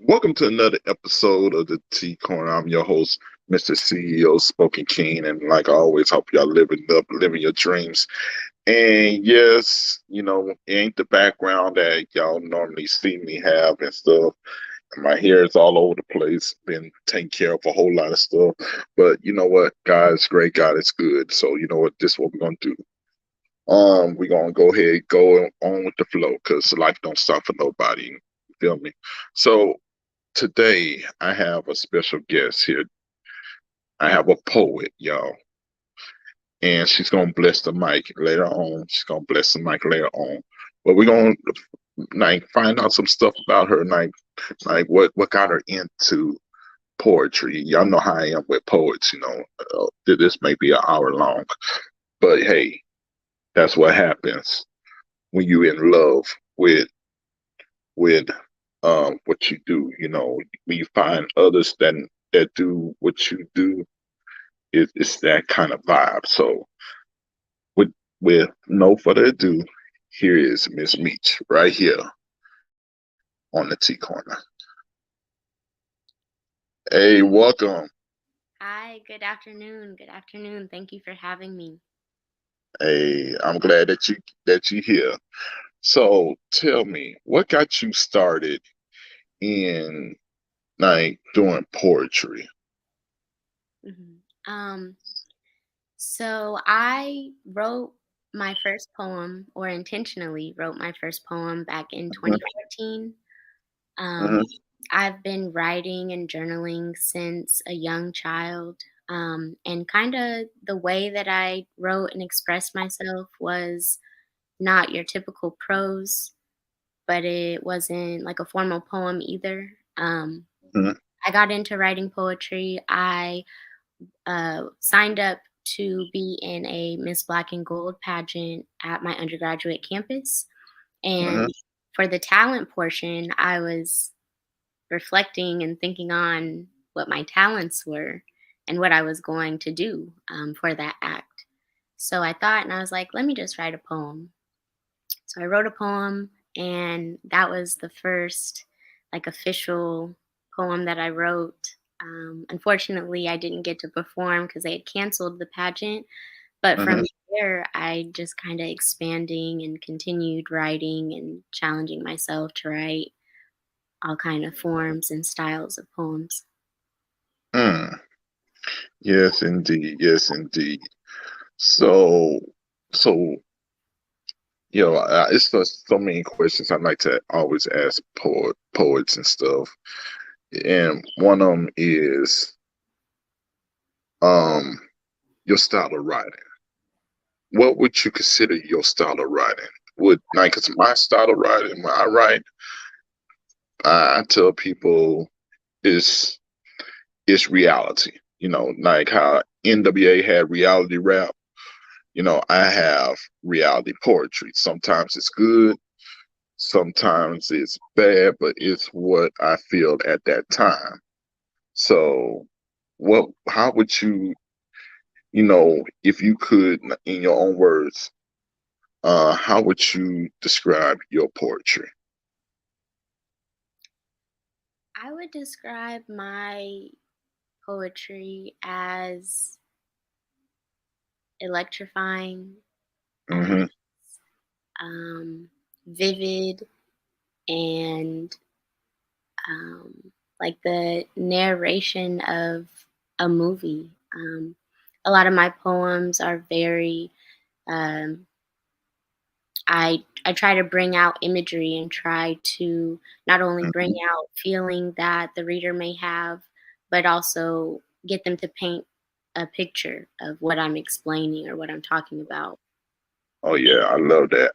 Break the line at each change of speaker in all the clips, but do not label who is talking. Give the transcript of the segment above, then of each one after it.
Welcome to another episode of the T Corner. I'm your host, Mr. CEO Spoken King, and like I always, hope y'all living your dreams. And yes, it ain't the background that y'all normally see me have and stuff. My hair is all over the place. Been taking care of a whole lot of stuff, but you know what? God is great. God is good. So you know what? This is what we're gonna do. We're gonna go ahead, go on with the flow, because life don't stop for nobody. You feel me? So today, I have a special guest here. I have a poet, y'all, and she's gonna bless the mic later on. She's gonna bless the mic later on. But we're gonna find out some stuff about her, like what got her into poetry. Y'all know how I am with poets. This may be an hour long, but hey, that's what happens when you in love with with what you do. When you find others that do what you do, it's that kind of vibe. So with with no further ado, here is Miss Meech right here on the T Corner. Hey, welcome.
Hi, good afternoon. Good afternoon. Thank you for having me.
Hey, I'm glad that you here. So tell me, what got you started in like doing poetry?
Mhm. Um, so I wrote my first poem, or intentionally wrote my first poem back in
Mhm,
2014. Um,
mhm,
I've been writing and journaling since a young child. And kind of the way that I wrote and expressed myself was not your typical prose, but it wasn't like a formal poem either.
mhm,
I got into writing poetry. I signed up to be in a Miss Black and Gold pageant at my undergraduate campus.
mhm.
And for the talent portion, I was reflecting and thinking on what my talents were and what I was going to do for that act. So I thought, and I was like, let me just write a poem. So I wrote a poem, and that was the first like official poem that I wrote. Unfortunately, I didn't get to perform because they had canceled the pageant. But from
Mhm.
there, I just kind of expanding and continued writing and challenging myself to write all kind of forms and styles of poems.
Mm. Yes, indeed. Yes, indeed. So, so it's just so many questions I like to always ask poets and stuff. And one of them is um your style of writing. What would you consider your style of writing? Cause my style of writing, when I write, I tell people it's it's reality. Like how NWA had reality rap. I have reality poetry. Sometimes it's good, sometimes it's bad, but it's what I feel at that time. So, how would if you could, in your own words, how would you describe your poetry?
I would describe my poetry as electrifying, as
Hmm.
vivid, and like the narration of a movie. A lot of my poems are very. Um, I try to bring out imagery and try to not only bring
Hmm.
out feeling that the reader may have, but also get them to paint a picture of what I'm explaining or what I'm talking about.
Oh yeah, I love that.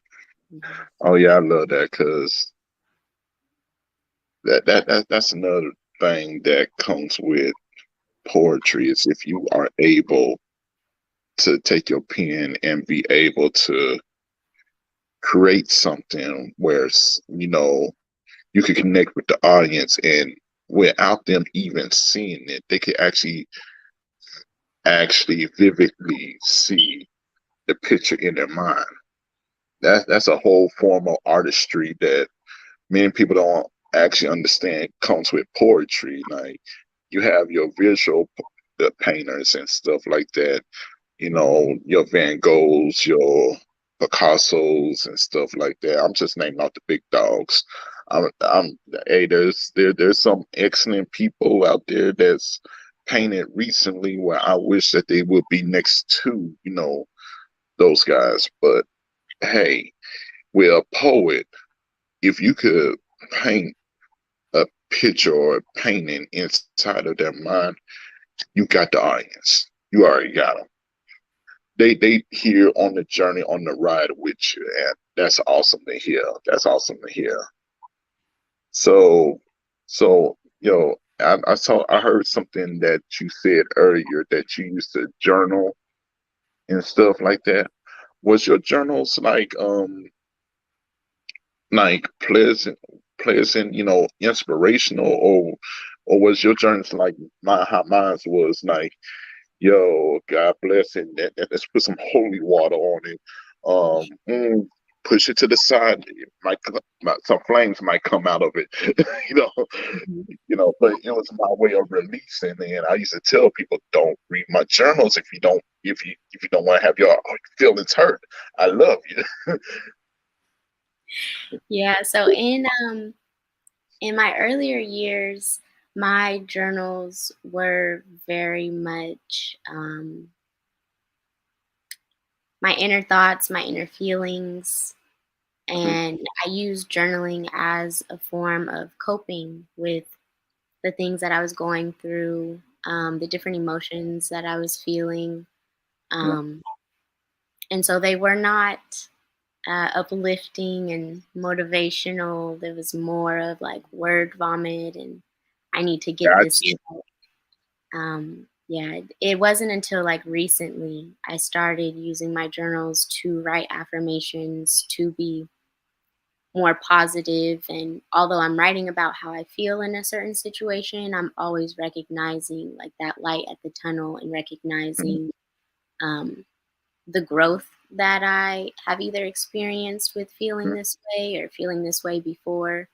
Mhm.
Oh yeah, I love that because that's another thing that comes with poetry is if you are able to take your pen and be able to create something where you can connect with the audience, and without them even seeing it, they could actually vividly see the picture in their mind. That's a whole form of artistry that many people actually understand comes with poetry. Like you have your visual painters and stuff like that. You know, your Van Goghs, your Picassos and stuff like that. I'm just naming out the big dogs. I'm hey, there's some excellent people out there that's painted recently where I wish that they would be next to, those guys. But hey, with a poet, if you could paint a picture or a painting inside of their mind, you got the audience. You already got them. They here on the journey, on the ride with you, and that's awesome to hear. That's awesome to hear. So, I heard something that you said earlier that you used to journal and stuff like that. Was your journals like pleasant, inspirational, or was your journals like how mine was like, yo, God bless it. Let's put some holy water on it. Push it to the side. It some flames might come out of it, you know,
Mhm.
But it was my way of releasing. And I used to tell people, don't read my journals if you don't want to have your feelings hurt. I love you.
Yeah, so in my earlier years, my journals were very much my inner thoughts, my inner feelings, and I used journaling as a form of coping with the things that I was going through, the different emotions that I was feeling.
Yeah,
Um, and so they were not uplifting and motivational. There was more of like word vomit and I need to get this
gotcha.
out. Yeah, it wasn't until like recently I started using my journals to write affirmations to be more positive. And although I'm writing about how I feel in a certain situation, I'm always recognizing like that light at the tunnel and
Mhm.
recognizing um, the growth that I have either experienced with feeling this way or feeling this way before.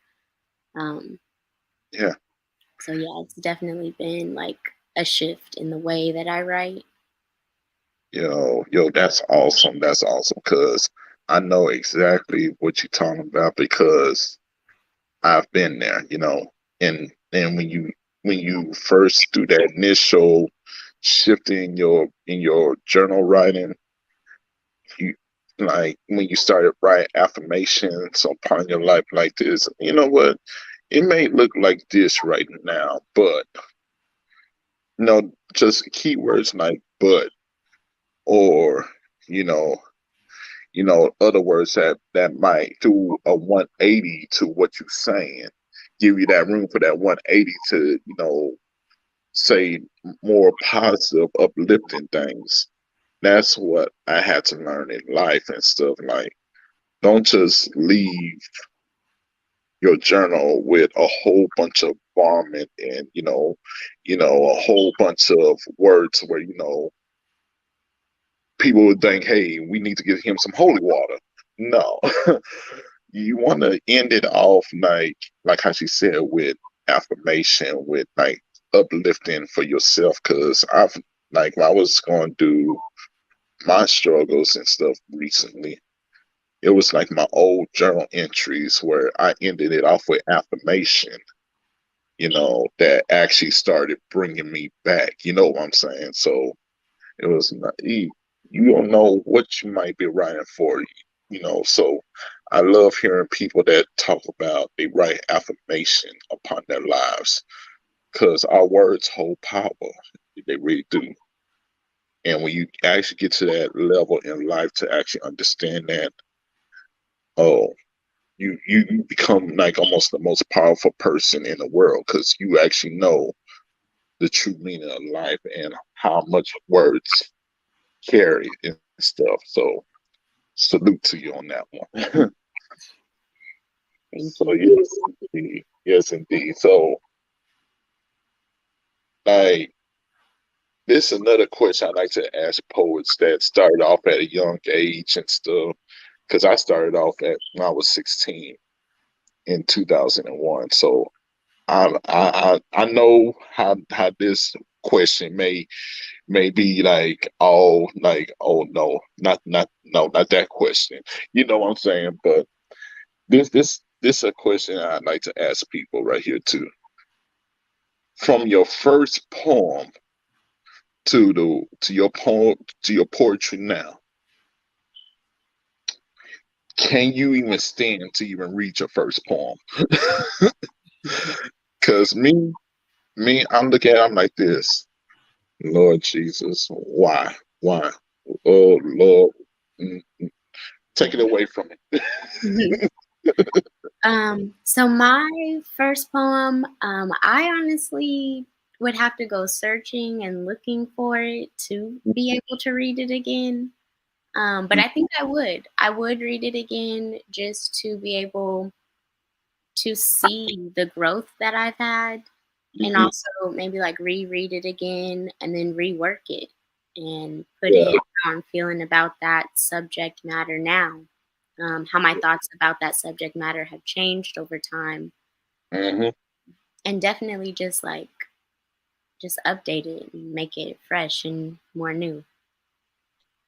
Um,
Yeah.
so yeah, it's definitely been like a shift in the way that I write.
Yo, that's awesome. That's awesome because I know exactly what you're talking about because I've been there, and when you first do that initial shift in your journal writing, you like when you started writing affirmations upon your life like this, you know what? It may look like this right now, but just keywords like but or you know other words that might do a 180 to what you're saying, give you that room for that 180 to, say more positive, uplifting things. That's what I had to learn in life and stuff. Like, don't just leave your journal with a whole bunch of vomit and, a whole bunch of words where, people would think, hey, we need to give him some holy water. No. You want to end it off like how she said, with affirmation, with like uplifting for yourself. Because I've like when I was going through my struggles and stuff recently, it was like my old journal entries where I ended it off with affirmation, that actually started bringing me back. You know what I'm saying? So it was not, you don't know what you might be writing for, So I love hearing people that talk about they write affirmation upon their lives because our words hold power. They really do. And when you actually get to that level in life to actually understand that, oh, you become like almost the most powerful person in the world because you actually know the true meaning of life and how much words carry and stuff. So salute to you on that one.
Thank
So
you.
yes, indeed. Yes, indeed. So like this is another question I like to ask poets that started off at a young age and stuff. Because I started off at when I was 16. in 2001. So I know how this question may be like, oh no, not that question. You know what I'm saying? But this a question I'd like to ask people right here too. From your first poem to your poem to your poetry now, can you even stand to even read your first poem? Cause I'm looking at it, I'm like this. Lord Jesus, why? Why? Oh Lord. Mm, take it away from me.
So my first poem, I honestly would have to go searching and looking for it to be able to read it again. But I think I would. I would read it again just to be able to see the growth that I've had, and
Mhm.
also maybe like reread it again and then rework it and put
Yeah.
in how I'm feeling about that subject matter now. How my thoughts about that subject matter have changed over time,
Hmm.
and definitely just update it and make it fresh and more new.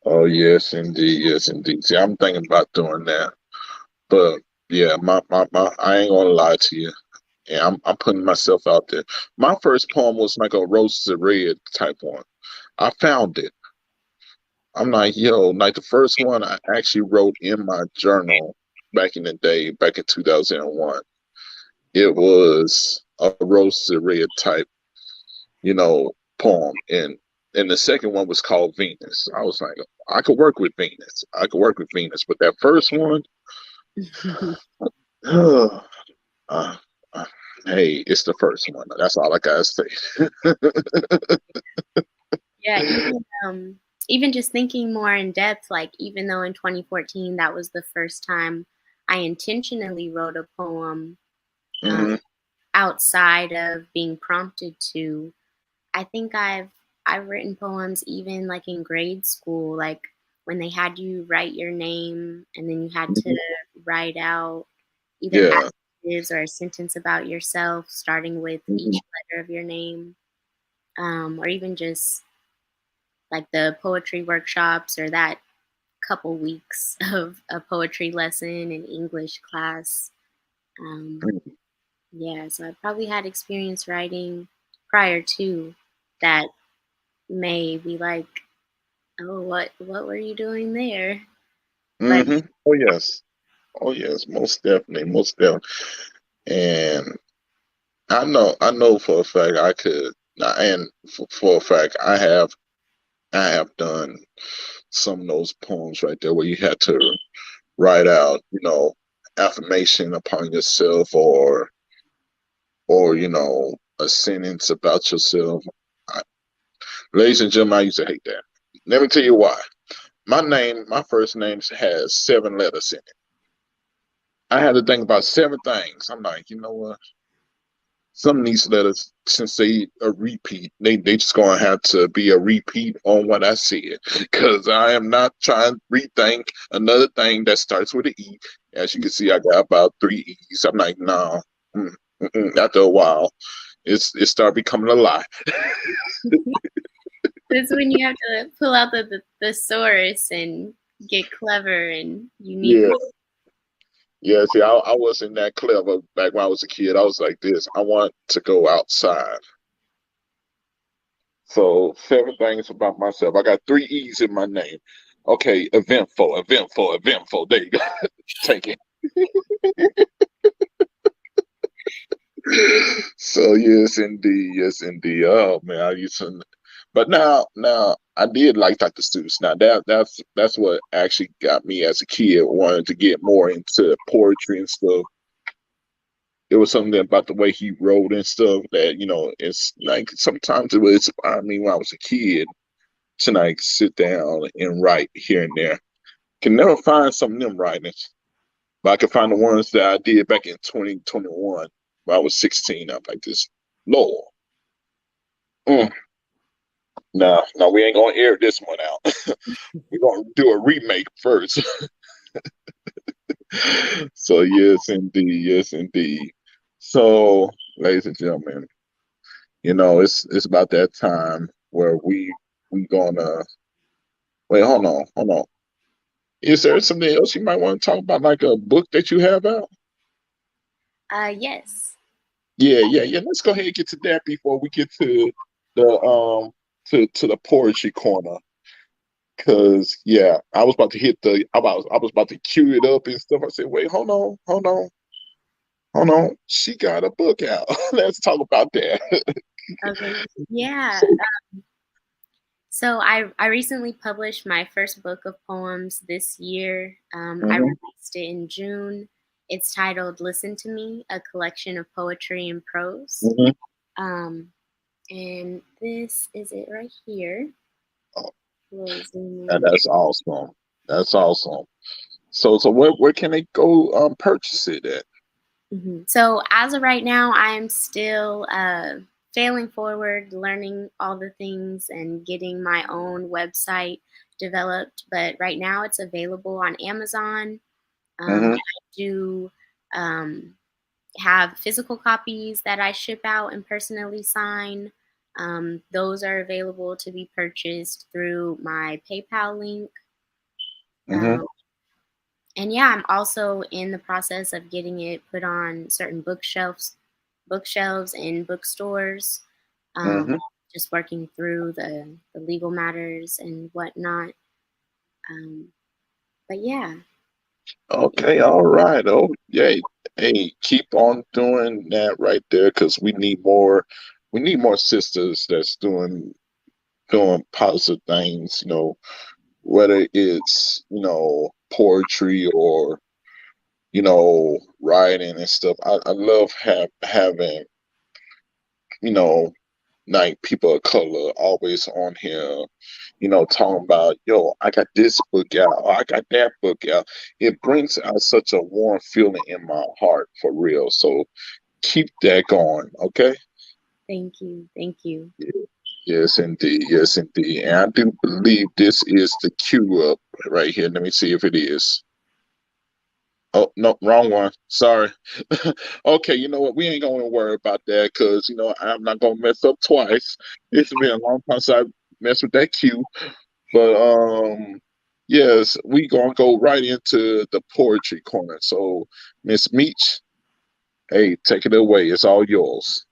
Oh yes, indeed, yes, indeed. See, I'm thinking about doing that, but yeah, my I ain't gonna lie to you. Yeah, I'm putting myself out there. My first poem was like a roses are red type one. I found it. I'm like, yo, like the first one I actually wrote in my journal back in the day, back in 2001. It was a roses are red type, poem, and the second one was called Venus. I was like, I could work with Venus. I could work with Venus, but that first one, uh, uh, hey, it's the first one. That's all I gotta say.
Yeah, even just thinking more in depth, like even though in 2014 that was the first time I intentionally wrote a poem um,
Hmm.
outside of being prompted to, I think I've written poems even like in grade school, like when they had you write your name and then you had to
Hmm.
write out either
Yeah.
adjectives or a sentence about yourself, starting with each
Hmm.
letter of your name, or even just like the poetry workshops or that couple weeks of a poetry lesson in English class. Um, yeah, so I probably had experience writing prior to that may be like, oh, what were you doing there? But
Hmm. Oh yes. Oh yes. Most definitely. Most definitely. And I know for a fact I could, and for a fact I have done some of those poems right there where you had to write out, affirmation upon yourself or a sentence about yourself. I, ladies and gentlemen, I used to hate that. Let me tell you why. My first name has 7 letters in it. I had to think about 7 things. I'm like, you know what? Some of these letters, since they a repeat, they just gonna have to be a repeat on what I said. Cause I am not trying to rethink another thing that starts with an E. As you can see, I got about 3 E's. I'm like, no. After a while, it started becoming a lie.
that's when you have to pull out the thesaurus and get clever and unique.
Yeah. Yeah, see, I wasn't that clever back when I was a kid. I was like this. I want to go outside. So 7 things about myself. I got 3 E's in my name. Okay, eventful, eventful, eventful. There you go. Take it. So yes, indeed, yes, indeed. Oh man, I used to, but now I did like Dr. Seuss. Now that's what actually got me as a kid wanting to get more into poetry and stuff. It was something about the way he wrote and stuff that it's like sometimes it was. I mean, when I was a kid, to like sit down and write here and there. Can never find some of them writings, but I can find the ones that I did back in 2021 when I was 16. I'm like this, Lord. Mm, no, we ain't gonna air this one out. We're gonna do a remake first. So yes, indeed, yes, indeed. So, ladies and gentlemen, it's about that time where we gonna wait. Hold on. Is there something else you might want to talk about, like a book that you have out?
Yes.
Yeah. Let's go ahead and get to that before we get to the to the poetry corner. Cause yeah, I was about to cue it up and stuff. I said, wait, hold on. She got a book out. Let's talk about that.
Okay. Yeah.
So,
So I recently published my first book of poems this year. I
mhm,
released it in June. It's titled "Listen to Me: A Collection of Poetry and Prose."
mhm.
Um, and this is it right here.
Oh,
We'll zoom
and
in.
that's awesome. That's awesome. So where can they go purchase it at?
So as of right now, I'm still failing forward, learning all the things, and getting my own website developed. But right now, it's available on Amazon.
Hmm.
I do um, have physical copies that I ship out and personally sign. Those are available to be purchased through my PayPal link.
Hmm.
Um, and yeah, I'm also in the process of getting it put on certain bookshelves in bookstores. Um,
Hmm.
just working through the legal matters and whatnot. Um, but yeah,
Okay, all right. Oh, yay. Hey, keep on doing that right there because we need more sisters that's doing positive things, whether it's, poetry or, writing and stuff. I love having, you know, like people of color always on here, talking about, yo, I got this book out, or I got that book out. It brings out such a warm feeling in my heart for real. So keep that going, okay?
thank you, thank you.
Yes, indeed. Yes, indeed. And I do believe this is the cue up right here. Let me see if it is. Oh, no, wrong one. Sorry. Okay, you know what? We ain't gonna worry about that because I'm not gonna mess up twice. It's been a long time since I messed with that cue. But yes, we gonna go right into the poetry corner. So Miss Meech, hey, take it away. It's all yours.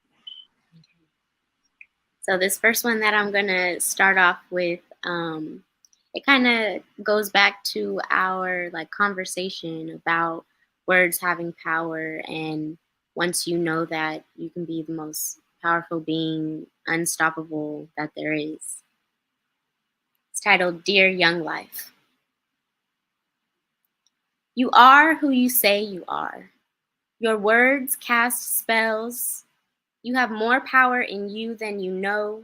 So this first one that I'm gonna start off with, it kind of goes back to our like conversation about words having power, and once you know that, you can be the most powerful being, unstoppable that there is. It's titled "Dear Young Life." You are who you say you are. Your words cast spells. You have more power in you than you know.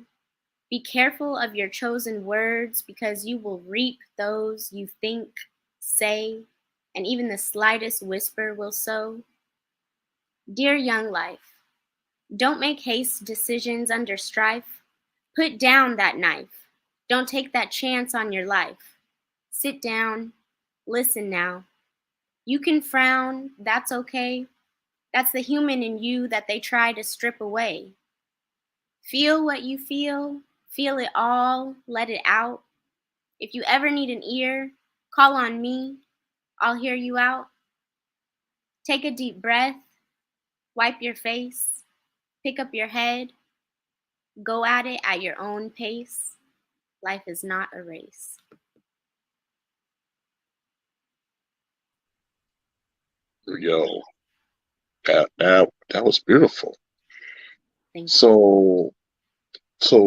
Be careful of your chosen words because you will reap those you think, say, and even the slightest whisper will sow. Dear young life, don't make haste decisions under strife. Put down that knife. Don't take that chance on your life. Sit down. Listen now. You can frown. That's okay. That's the human in you that they try to strip away. Feel what you feel. Feel it all. Let it out. If you ever need an ear, call on me. I'll hear you out. Take a deep breath, wipe your face, pick up your head, go at it at your own pace. Life is not a race.
Yo, that was beautiful.
Thank you.
So so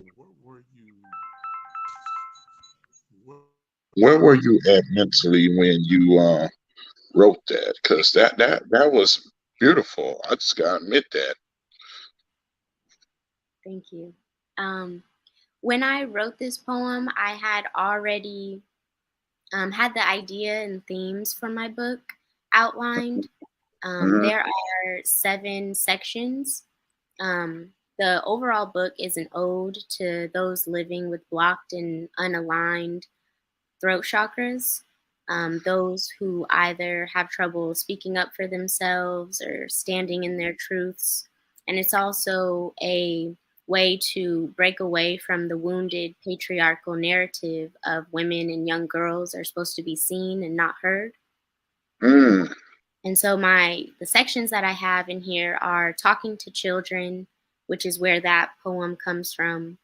where were you at mentally when you wrote that? Because that was beautiful. I just gotta admit that.
Thank you. Um, when I wrote this poem, I had already had the idea and themes for my book outlined.
Hmm.
There are 7 sections. The overall book is an ode to those living with blocked and unaligned throat chakras. those who either have trouble speaking up for themselves or standing in their truths. And it's also a way to break away from the wounded patriarchal narrative of women and young girls are supposed to be seen and not heard.
Mm,
And so the sections that I have in here are talking to children, which is where that poem comes from.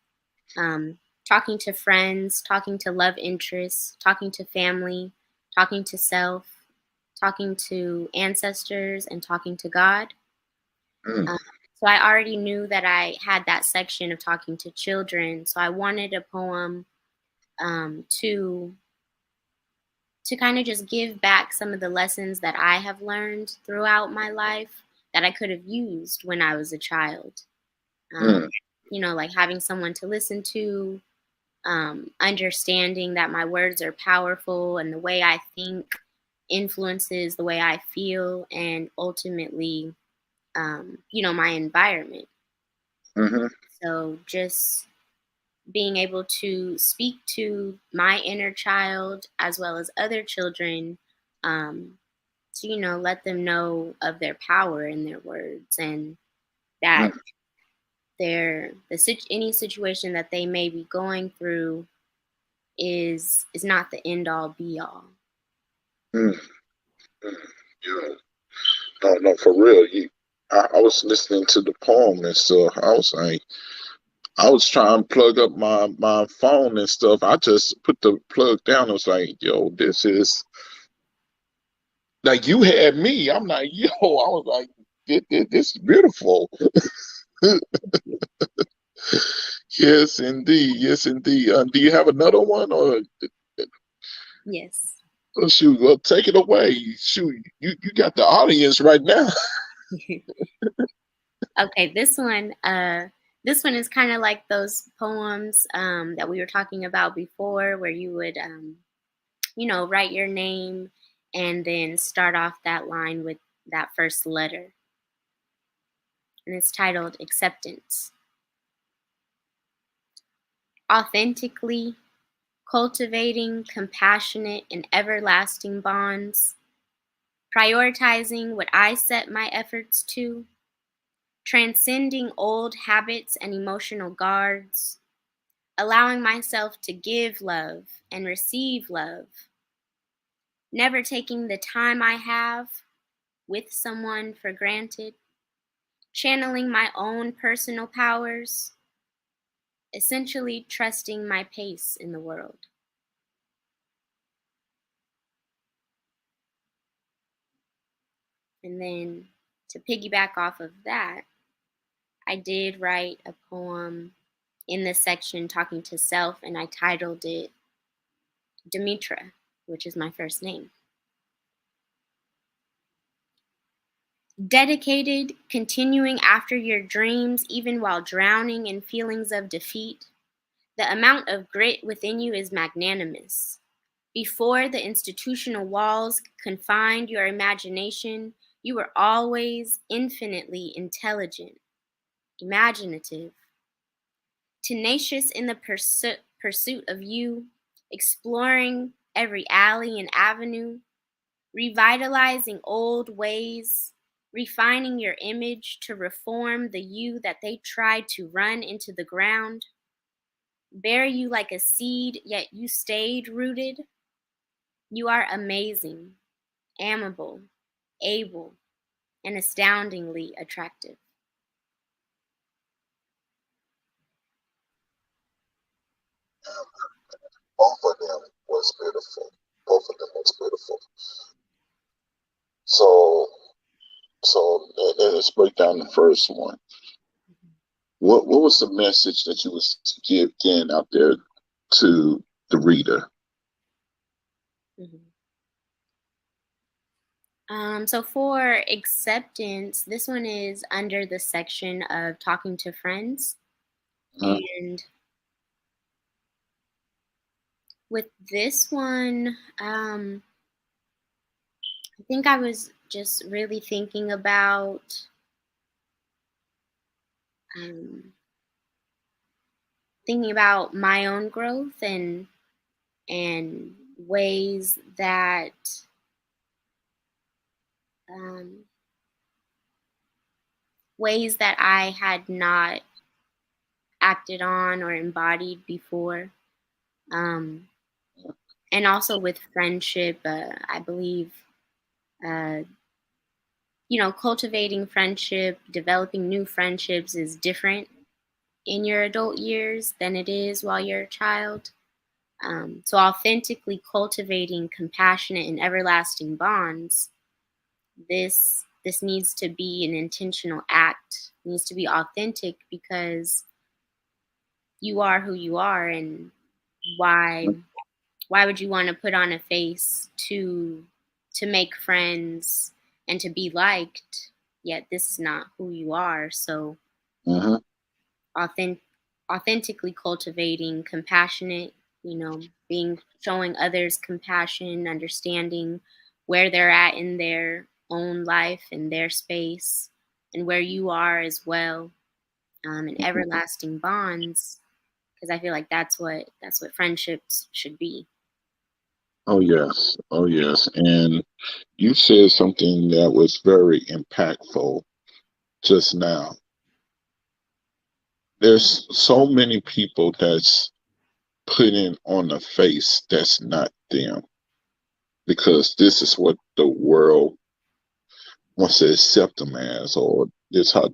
Um, Talking to friends, talking to love interests, talking to family, talking to self, talking to ancestors, and talking to God.
mm,
Um, so I already knew that I had that section of talking to children. So I wanted a poem um, to to kind of just give back some of the lessons that I have learned throughout my life that I could have used when I was a child. Um,
mm,
like having someone to listen to, understanding that my words are powerful and the way I think influences the way I feel and ultimately, my environment.
mhm,
So just being able to speak to my inner child as well as other children, um, to let them know of their power in their words and that
mm,
any situation that they may be going through is not the end all be all.
mm, mm. Yeah. No, no, for real. I was listening to the poem and stuff. I was trying to plug up my phone and stuff. I just put the plug down. I was like, yo, this is like you had me. I'm like, yo, I was like, this is beautiful. Yes, indeed. Yes, indeed. Do you have another one, or
Yes.
shoot? Well, take it away. Shoot, you got the audience right now.
Okay, this one is kind of like those poems that we were talking about before, where you would write your name and then start off that line with that first letter. And it's titled Acceptance. Authentically cultivating compassionate and everlasting bonds, prioritizing what I set my efforts to, transcending old habits and emotional guards, allowing myself to give love and receive love, never taking the time I have with someone for granted, channeling my own personal powers, essentially trusting my pace in the world. And then to piggyback off of that, I did write a poem in this section talking to self, and I titled it Demitra, which is my first name. Dedicated, continuing after your dreams, even while drowning in feelings of defeat. The amount of grit within you is magnanimous. Before the institutional walls confined your imagination, you were always infinitely intelligent, imaginative, tenacious in the pursuit of you, exploring every alley and avenue, revitalizing old ways, refining your image to reform the you that they tried to run into the ground, bury you like a seed, yet you stayed rooted. You are amazing, amiable, able, and astoundingly attractive.
Both of them was beautiful. Both of them was beautiful. So, let's break down the first one. What was the message that you was getting out there to the reader?
Mhm. So for acceptance, this one is under the section of talking to friends.
Mhm.
And with this one, I think I was just really um, thinking about my own growth and ways that um, ways that I had not acted on or embodied before. Um, and also with friendship, I believe, uh, cultivating friendship, developing new friendships is different in your adult years than it is while you're a child. So authentically cultivating compassionate and everlasting bonds, this needs to be an intentional act, needs to be authentic because you are who you are, and why why would you want to put on a face to make friends and to be liked, yet this is not who you are? So
Mm-hmm.
authentic, authentically cultivating compassionate, being showing others compassion, understanding where they're at in their own life and their space and where you are as well, and everlasting bonds, because I feel like that's what friendships should be.
Oh yes, oh yes. And you said something that was very impactful just now. There's so many people that's putting on a face that's not them because this is what the world wants to accept them as, or this how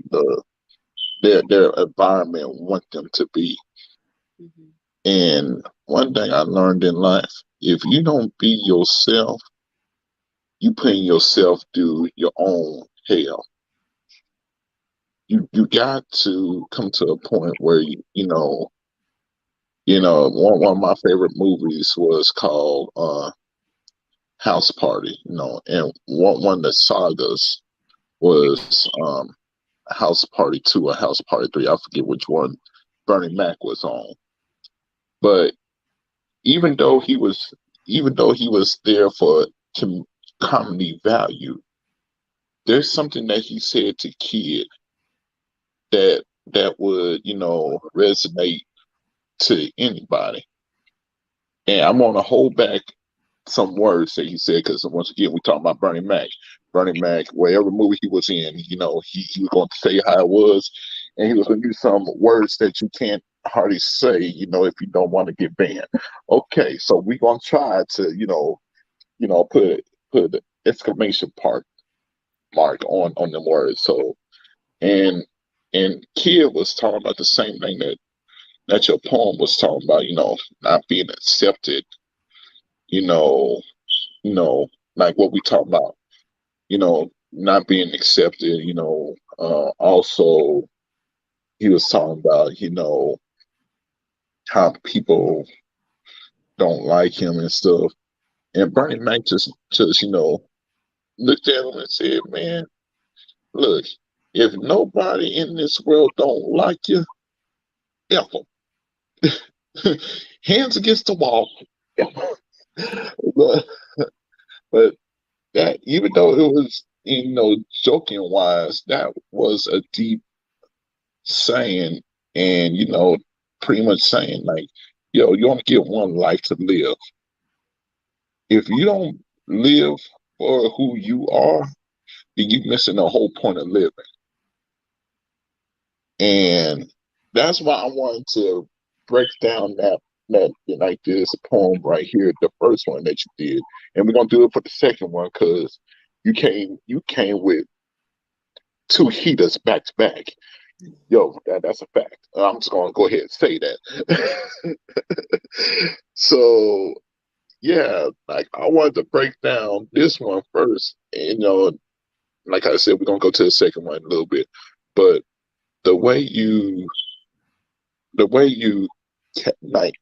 their environment want them to be.
Hmm.
And one thing I learned in life, if you don't be yourself, you putting yourself through your own hell. You got to come to a point where one of my favorite movies was called House Party, and one of the sagas was House Party 2 or House Party 3. I forget which one Bernie Mac was on. But even though he was even though he was there for comedy value, there's something that he said to kid that would, resonate to anybody. And I'm gonna hold back some words that he said because once again we talking about Bernie Mac. Bernie Mac, whatever movie he was in, he was going to say how it was, and he was going to use some words that you can't hardly say, if you don't want to get banned. Okay, so we're going to try to, put an exclamation mark on them words. So and and Kid was talking about the same thing that your poem was talking about, not being accepted, you know, you know, like what we talk about, not being accepted, also he was talking about, how people don't like him and stuff. And Bernie Mac just, looked at him and said, man, look, if nobody in this world don't like you, F 'em. Hands against the wall. but, but that, even though it was, joking wise, that was a deep saying, and pretty much saying like, yo, you only get one life to live. If you don't live for who you are, then you're missing the whole point of living. And that's why I wanted to break down that like this poem right here, the first one that you did, and we're gonna do it for the second one because you came with two heaters back to back. Yo, that's a fact. I'm just gonna go ahead and say that. So yeah, like I wanted to break down this one first, and like I said, we're gonna go to the second one in a little bit. But the way you, like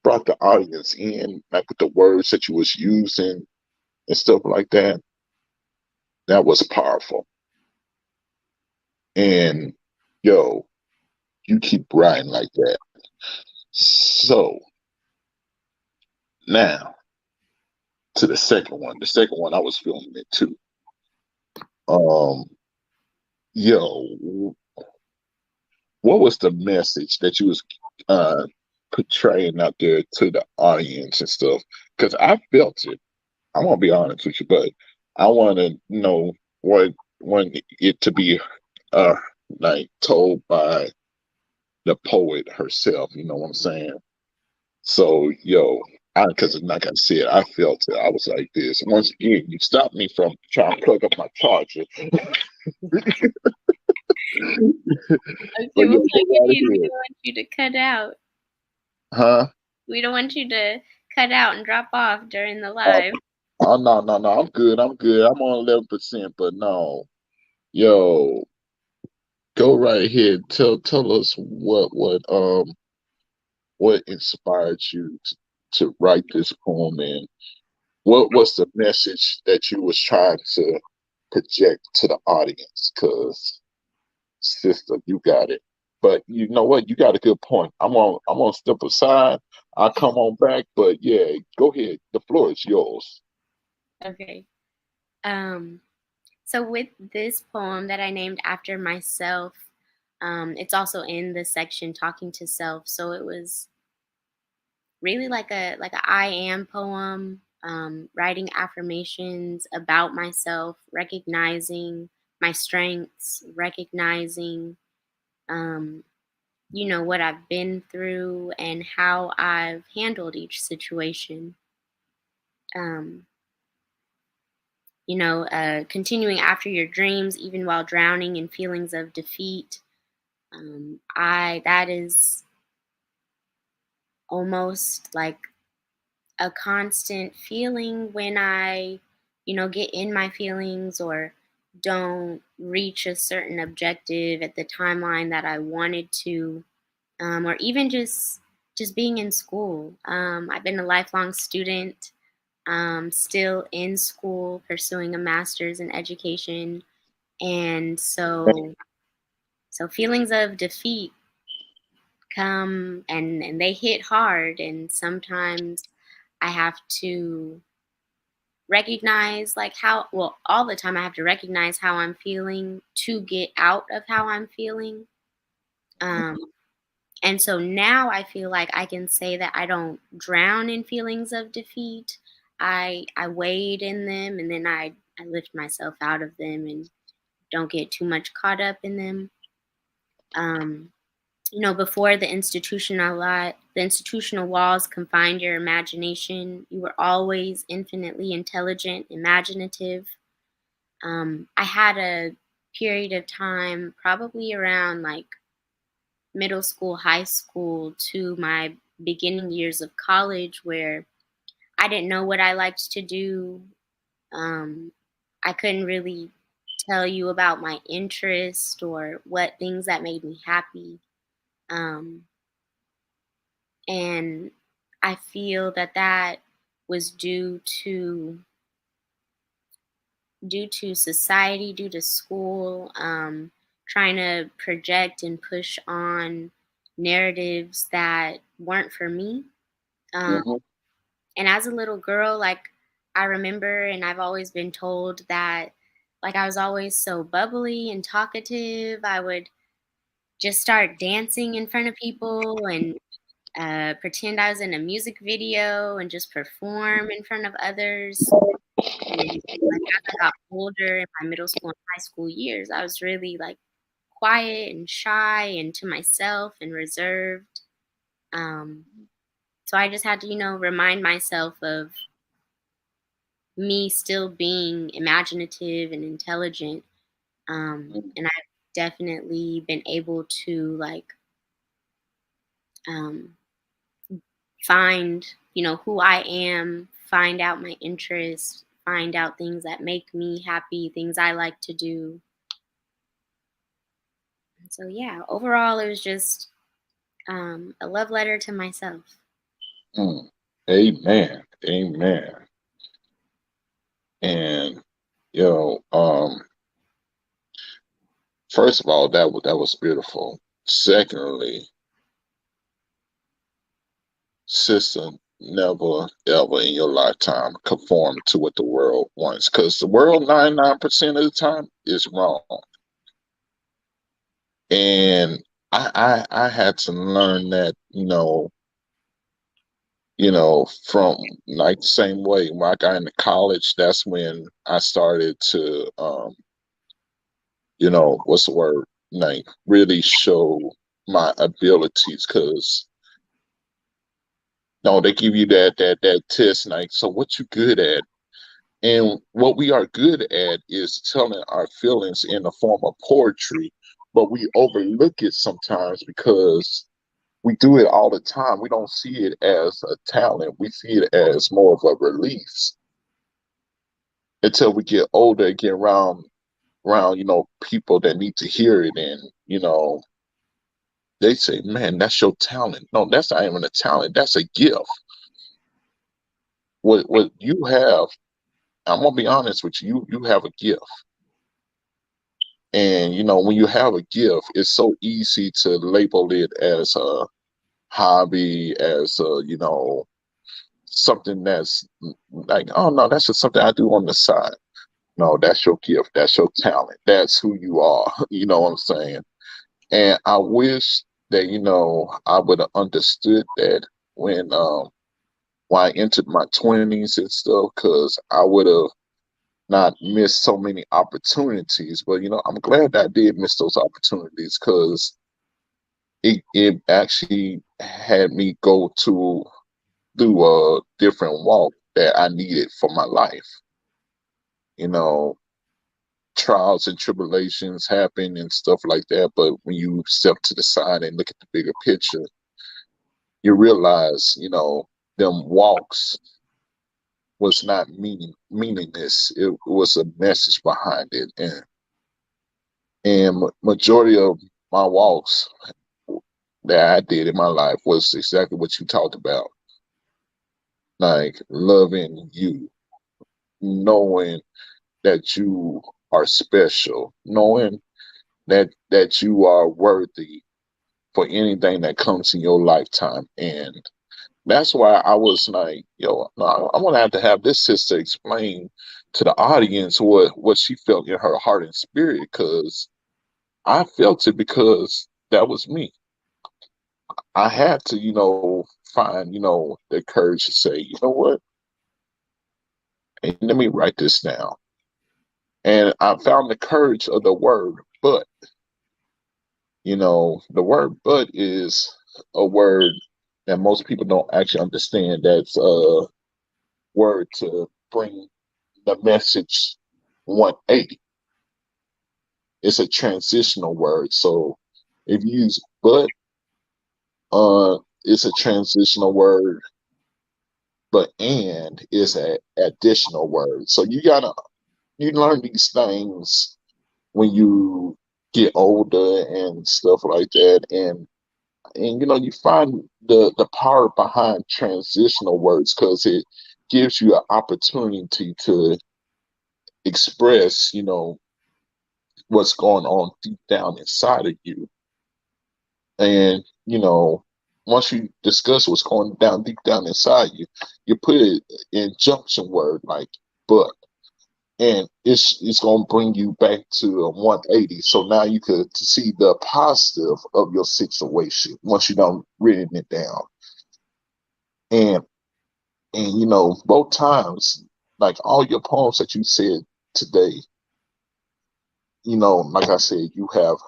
brought the audience in, like with the words that you was using and stuff like that, that was powerful. And yo, you keep writing like that. So now to the second one. The second one, I was feeling it too. Um, yo, what was the message that you was uh portraying out there to the audience and stuff? Because I felt it. I won't be honest with you, but I want to know what want it to be uh like told by the poet herself. You know what I'm saying? So yo, because like I said, I felt it. I was like this. Once again, you stopped me from trying to plug up my charger.
Okay,
But
we'll
yeah,
plug
go
it
right
in. We
ahead.
don't want you to cut out.
Huh?
We don't want you to cut out and drop off during the
Oh,
live.
oh no, no, no. I'm good. I'm good. I'm on 11%, but no. Yo, go right ahead. Tell us what inspired you to write this poem, and what was the message that you was trying to project to the audience? Cause sister, you got it. But you know what? You got a good point. I'm gonna step aside. I'll come on back. But yeah, go ahead. The floor is yours.
Okay. Um, so with this poem that I named after myself, it's also in the section talking to self. So it was really like a I am poem, writing affirmations about myself, recognizing my strengths, recognizing um, what I've been through and how I've handled each situation. Um, continuing after your dreams, even while drowning in feelings of defeat. I That is almost like a constant feeling when I, get in my feelings or don't reach a certain objective at the timeline that I wanted to, or even just being in school. I've been a lifelong student, still in school, pursuing a master's in education, and so feelings of defeat come and they hit hard, and sometimes I have to recognize like how well all the time I have to recognize how I'm feeling to get out of how I'm feeling. Um and so now I feel like I can say that I don't drown in feelings of defeat. I wade in them, and then I lift myself out of them and don't get too much caught up in them. Um Before the institutional walls confined your imagination, you were always infinitely intelligent, imaginative. I had a period of time, probably around like middle school, high school, to my beginning years of college, where I didn't know what I liked to do. Um, I couldn't really tell you about my interest or what things that made me happy. Um, and I feel that that was due to society, due to school, trying to project and push on narratives that weren't for me. Um,
Hmm.
and as a little girl, like I remember, and I've always been told that, like I was always so bubbly and talkative. I would just start dancing in front of people and pretend I was in a music video and just perform in front of others. And like as I got older in my middle school and high school years, I was really like quiet and shy and to myself and reserved. Um, so I just had to, remind myself of me still being imaginative and intelligent. And I've definitely been able to like um, find, who I am, find out my interests, find out things that make me happy, things I like to do. So yeah, overall, it was just a love letter to myself.
Mm. Amen. Amen. And first of all, that was beautiful. Secondly, sister, never ever in your lifetime conform to what the world wants, because the world 99% of the time is wrong. And I had to learn that, From like the same way when I got into college, that's when I started to, what's the word? Like really show my abilities, because no, they give you that test, like, so what you good at? And what we are good at is telling our feelings in the form of poetry, but we overlook it sometimes because we do it all the time. We don't see it as a talent. We see it as more of a release until we get older and get around, people that need to hear it. And, they say, man, that's your talent. No, that's not even a talent. That's a gift. What you have, I'm gonna be honest with you, you have a gift. And when you have a gift, it's so easy to label it as a hobby, as something that's like, oh no, that's just something I do on the side. No, that's your gift. That's your talent. That's who you are. You know what I'm saying? And I wish that, I would have understood that when I entered my 20s and stuff, because I would have not missed so many opportunities. But, I'm glad that I did miss those opportunities, because it actually had me go through a different walk that I needed for my life. You know, Trials and tribulations happen and stuff like that. But when you step to the side and look at the bigger picture, you realize, them walks was not meaningless. It was a message behind it. And majority of my walks that I did in my life was exactly what you talked about. Like loving you, knowing that you are special, knowing that you are worthy for anything that comes in your lifetime. And that's why I was like, no, I'm gonna have to have this sister explain to the audience what she felt in her heart and spirit, because I felt it, because that was me. I had to, find, the courage to say, you know what? And let me write this down. And I found the courage of the word but. The word but is a word that most people don't actually understand. That's a word to bring the message 180. It's a transitional word. So if you use but, it's a transitional word, but and is an additional word. So you learn these things when you get older and stuff like that. And you find the power behind transitional words, because it gives you an opportunity to express what's going on deep down inside of you. And once you discuss what's going down deep down inside you, you put it in junction word like but, and it's going to bring you back to a 180. So now you could see the positive of your situation once you done written it down. And both times, like all your poems that you said today, like I said, you have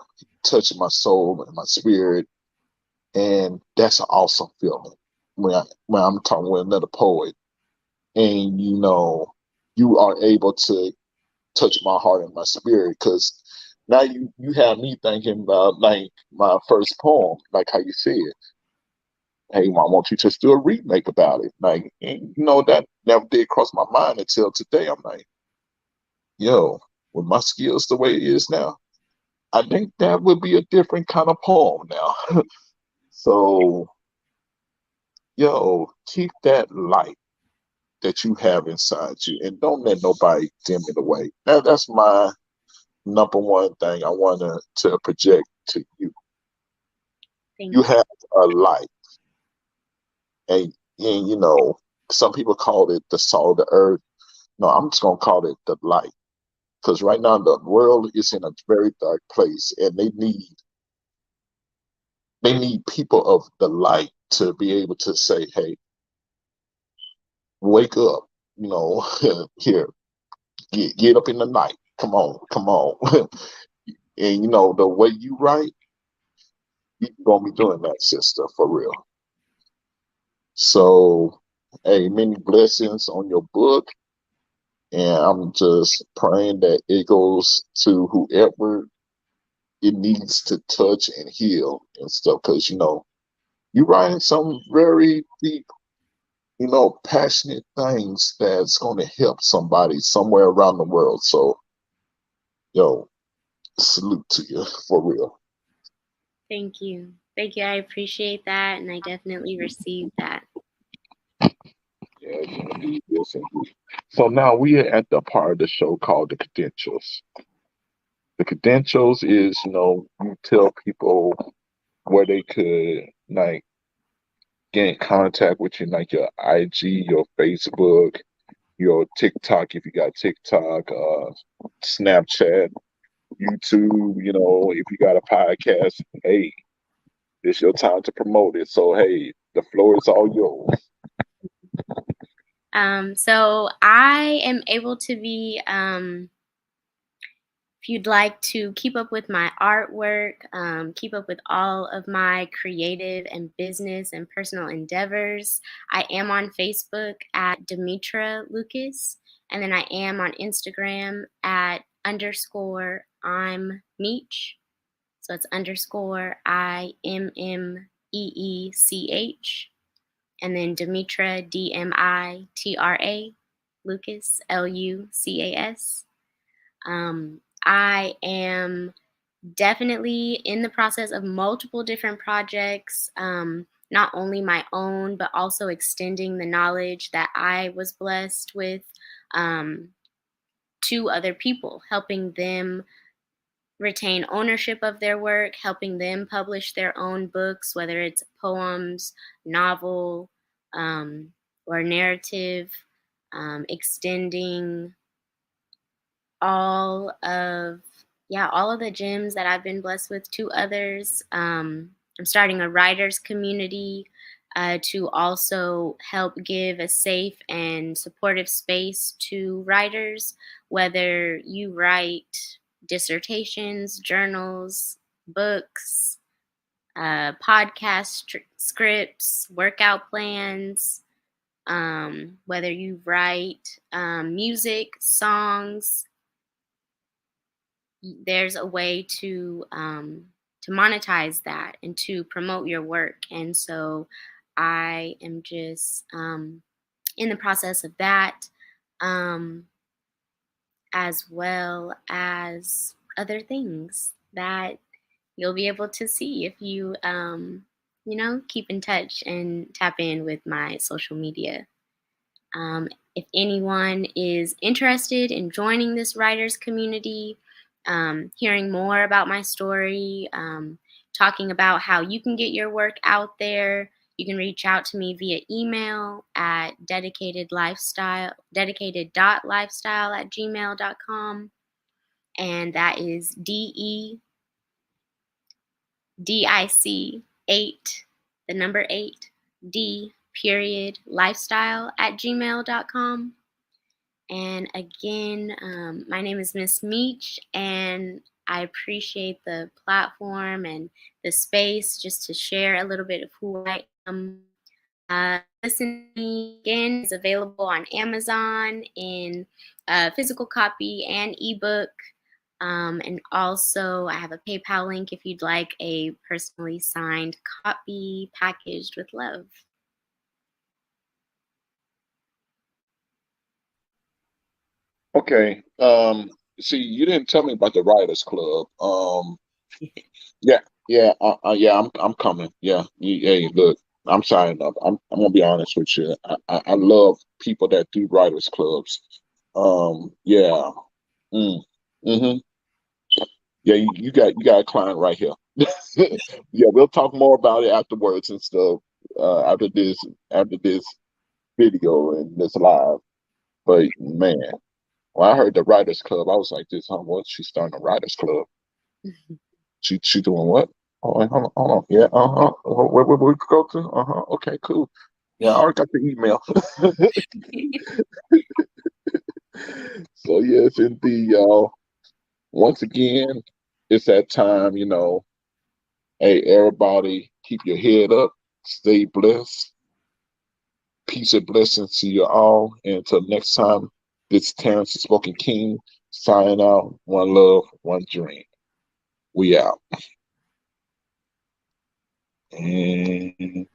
touched my soul and my spirit, and that's an awesome feeling when I'm talking with another poet, and you are able to touch my heart and my spirit, because now you have me thinking about like my first poem, like how you said, hey, why won't you just do a remake about it? Like, and, that never did cross my mind until today. I'm like, yo, with my skills the way it is now, I think that would be a different kind of poem now. So, keep that light that you have inside you, and don't let nobody dim it away. That's my number one thing I want to project to you.
Thank
You
you.
have a light, and some people call it the salt of the earth. No, I'm just gonna call it the light, because right now the world is in a very dark place, and they need people of the light to be able to say, hey, wake up, you know, here, get up in the night. Come on, come on. And you know, the way you write, you're gonna be doing that, sister, for real. So, hey, many blessings on your book. And I'm just praying that it goes to whoever it needs to touch and heal and stuff. Because, you know, you're writing some very deep, you know, passionate things that's going to help somebody somewhere around the world. So, yo, salute to you for real.
Thank you. Thank you. I appreciate that, and I definitely received that.
Yeah, indeed, yes, indeed. So now we are at the part of the show called the credentials. The credentials is, you know, you tell people where they could like get in contact with you, like your IG, your Facebook, your TikTok if you got TikTok, Snapchat, YouTube. You know, if you got a podcast, hey, it's your time to promote it. So hey, the floor is all yours.
So I am able to be, if you'd like to keep up with my artwork, keep up with all of my creative and business and personal endeavors, I am on Facebook at Demitra Lucas, and then I am on Instagram at underscore I'm Meech. So it's underscore IMMEECH, and then Demitra DMITRA Lucas LUCAS. I am definitely in the process of multiple different projects, not only my own, but also extending the knowledge that I was blessed with, um, to other people, helping them retain ownership of their work, helping them publish their own books, whether it's poems, novel, um, or narrative, extending all of all of the gems that I've been blessed with to others. I'm starting a writers community to also help give a safe and supportive space to writers, whether you write dissertations, journals, books, podcast scripts, workout plans, whether you write music, songs. There's a way to monetize that and to promote your work. And so I am just in the process of that, um, as well as other things that you'll be able to see if you keep in touch and tap in with my social media. If anyone is interested in joining this writers community, hearing more about my story, talking about how you can get your work out there, you can reach out to me via email at dedicated.lifestyle@gmail.com. And that is DEDIC8, the number 8, D period lifestyle at gmail.com. And again, my name is Miss Meech, and I appreciate the platform and the space just to share a little bit of who I am. Listen to Me again is available on Amazon in physical copy and ebook. And also, I have a PayPal link if you'd like a personally signed copy packaged with love.
Okay. See, you didn't tell me about the Writers Club. Yeah, yeah, yeah. I'm coming. Yeah, hey, look, I'm signing up. I'm gonna be honest with you. I love people that do writers clubs. Yeah. Mm, mm-hmm. Yeah, you got a client right here. Yeah, we'll talk more about it afterwards and stuff. After this video and this live. But man, when I heard the writers club, I was like, "This, huh? What? She's starting a writers club? She doing what? Oh, hold on, hold on. Yeah, where we go to? Okay, cool. Yeah, I already got the email. So yes, indeed, y'all. Once again, it's that time, Hey, everybody, keep your head up, stay blessed. Peace and blessings to you all. And until next time, this is Terence Da Spoken King signing out. One love, one dream. We out. And